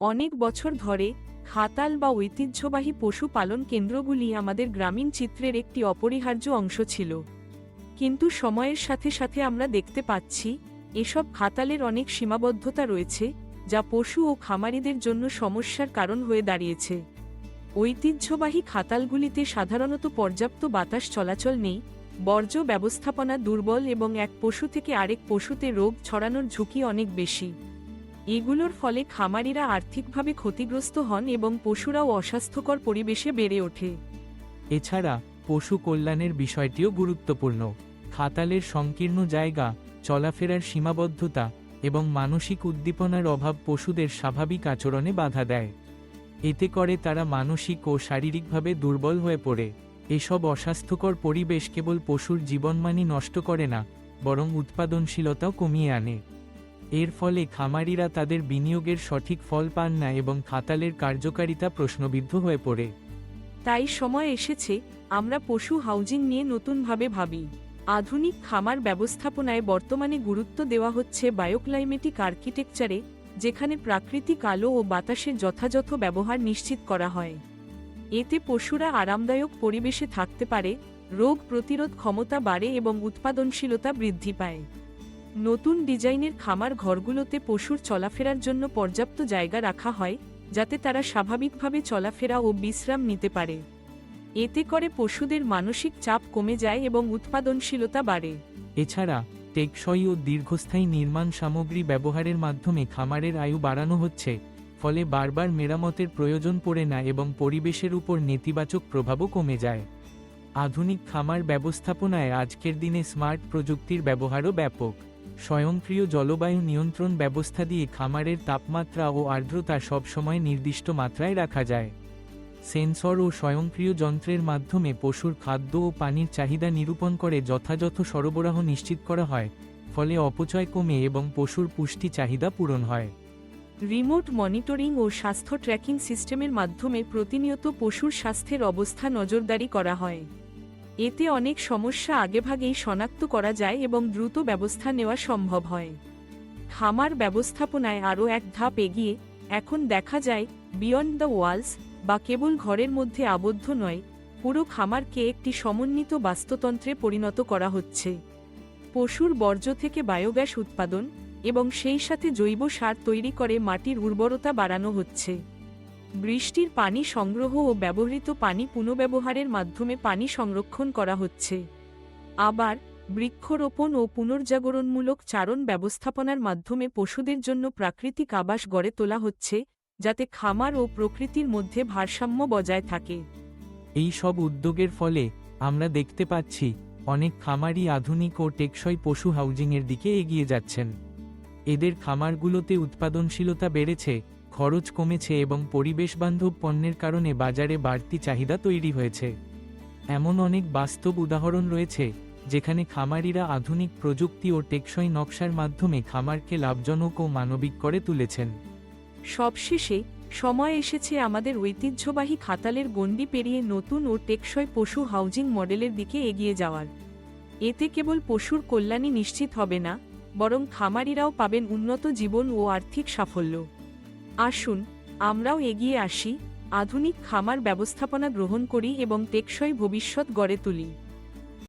অনেক বছর ধরে খাতাল বা ঐতিহ্যবাহী পশুপালন কেন্দ্রগুলি আমাদের গ্রামীণ চিত্রের একটি অপরিহার্য অংশ ছিল। কিন্তু সময়ের সাথে সাথে আমরা দেখতে পাচ্ছি এসব খাতালের অনেক সীমাবদ্ধতা রয়েছে, যা পশু ও খামারিদের জন্য সমস্যার কারণ হয়ে দাঁড়িয়েছে। ঐতিহ্যবাহী খাতালগুলিতে সাধারণত পর্যাপ্ত বাতাস চলাচল নেই, বর্জ্য ব্যবস্থাপনা দুর্বল এবং এক পশু থেকে আরেক পশুতে রোগ ছড়ানোর ঝুঁকি অনেক বেশি। এগুলোর ফলে খামারিরা আর্থিকভাবে ক্ষতিগ্রস্ত হন এবং পশুরাও অস্বাস্থ্যকর পরিবেশে বেড়ে ওঠে। এছাড়া পশু কল্যাণের বিষয়টিও গুরুত্বপূর্ণ। খাতালের সংকীর্ণ জায়গা, চলাফেরার সীমাবদ্ধতা এবং মানসিক উদ্দীপনার অভাব পশুদের স্বাভাবিক আচরণে বাধা দেয়। এতে করে তারা মানসিক ও শারীরিকভাবে দুর্বল হয়ে পড়ে। এসব অস্বাস্থ্যকর পরিবেশ কেবল পশুর জীবনমানই নষ্ট করে না, বরং উৎপাদনশীলতাও কমিয়ে আনে। এর ফলে খামারিরা তাদের বিনিয়োগের সঠিক ফল পান না এবং খাতালের কার্যকারিতা প্রশ্নবিদ্ধ হয়ে পড়ে। তাই সময় এসেছে আমরা পশু হাউজিং নিয়ে নতুনভাবে ভাবি। আধুনিক খামার ব্যবস্থাপনায় বর্তমানে গুরুত্ব দেওয়া হচ্ছে বায়োক্লাইমেটিক আর্কিটেকচারে, যেখানে প্রাকৃতিক আলো ও বাতাসের যথাযথ ব্যবহার নিশ্চিত করা হয়। এতে পশুরা আরামদায়ক পরিবেশে থাকতে পারে, রোগ প্রতিরোধ ক্ষমতা বাড়ে এবং উৎপাদনশীলতা বৃদ্ধি পায়। নতুন ডিজাইনের খামার ঘরগুলোতে পশুর চলাফেরার জন্য পর্যাপ্ত জায়গা রাখা হয়, যাতে তারা স্বাভাবিকভাবে চলাফেরা ও বিশ্রাম নিতে পারে। এতে করে পশুদের মানসিক চাপ কমে যায় এবং উৎপাদনশীলতা বাড়ে। এছাড়া টেকসই ও দীর্ঘস্থায়ী নির্মাণ সামগ্রী ব্যবহারের মাধ্যমে খামারের আয়ু বাড়ানো হচ্ছে, ফলে বারবার মেরামতের প্রয়োজন পড়ে না এবং পরিবেশের উপর নেতিবাচক প্রভাবও কমে যায়। আধুনিক খামার ব্যবস্থাপনায় আজকের দিনে স্মার্ট প্রযুক্তির ব্যবহারও ব্যাপক। স্বয়ংক্রিয় জলবায়ু নিয়ন্ত্রণ ব্যবস্থা দিয়ে খামারের তাপমাত্রা ও আর্দ্রতা সবসময় নির্দিষ্ট মাত্রায় রাখা যায়। সেন্সর ও স্বয়ংক্রিয় যন্ত্রের মাধ্যমে পশুর খাদ্য ও পানির চাহিদা নিরূপণ করে যথাযথ সরবরাহ নিশ্চিত করা হয়, ফলে অপচয় কমে এবং পশুর পুষ্টি চাহিদা পূরণ হয়। রিমোট মনিটরিং ও স্বাস্থ্য ট্র্যাকিং সিস্টেমের মাধ্যমে প্রতিনিয়ত পশুর স্বাস্থ্যের অবস্থা নজরদারি করা হয়। এতে অনেক সমস্যা আগেভাগেই শনাক্ত করা যায় এবং দ্রুত ব্যবস্থা নেওয়া সম্ভব হয়। খামার ব্যবস্থাপনায় আরও এক ধাপ এগিয়ে এখন দেখা যায় বিয়ন্ড দ্য ওয়ালস বা কেবল ঘরের মধ্যে আবদ্ধ নয়, পুরো খামারকে একটি সমন্বিত বাস্তুতন্ত্রে পরিণত করা হচ্ছে। পশুর বর্জ্য থেকে বায়োগ্যাস উৎপাদন এবং সেই সাথে জৈব সার তৈরি করে মাটির উর্বরতা বাড়ানো হচ্ছে। বৃষ্টির পানি সংগ্রহ ও ব্যবহৃত পানি পুনর্ব্যবহারের মাধ্যমে পানি সংরক্ষণ করা হচ্ছে। আবার বৃক্ষরোপণ ও পুনর্জাগরণমূলক চারণ ব্যবস্থাপনার মাধ্যমে পশুদের জন্য প্রাকৃতিক আবাস গড়ে তোলা হচ্ছে, যাতে খামার ও প্রকৃতির মধ্যে ভারসাম্য বজায় থাকে। এই সব উদ্যোগের ফলে আমরা দেখতে পাচ্ছি অনেক খামারই আধুনিক ও টেকসই পশু হাউজিংয়ের দিকে এগিয়ে যাচ্ছেন। এদের খামারগুলোতে উৎপাদনশীলতা বেড়েছে, খরচ কমেছে এবং পরিবেশবান্ধব পণ্যের কারণে বাজারে বাড়তি চাহিদা তৈরি হয়েছে। এমন অনেক বাস্তব উদাহরণ রয়েছে যেখানে খামারিরা আধুনিক প্রযুক্তি ও টেকসই নকশার মাধ্যমে খামারকে লাভজনক ও মানবিক করে তুলেছেন। সবশেষে সময় এসেছে আমাদের ঐতিহ্যবাহী খাতালের গণ্ডি পেরিয়ে নতুন ও টেকসই পশু হাউজিং মডেলের দিকে এগিয়ে যাওয়ার। এতে কেবল পশুর কল্যাণই নিশ্চিত হবে না, বরং খামারিরাও পাবেন উন্নত জীবন ও আর্থিক সাফল্য। আসুন আমরাও এগিয়ে আসি, আধুনিক খামার ব্যবস্থাপনা গ্রহণ করি এবং টেকসই ভবিষ্যৎ গড়ে তুলি।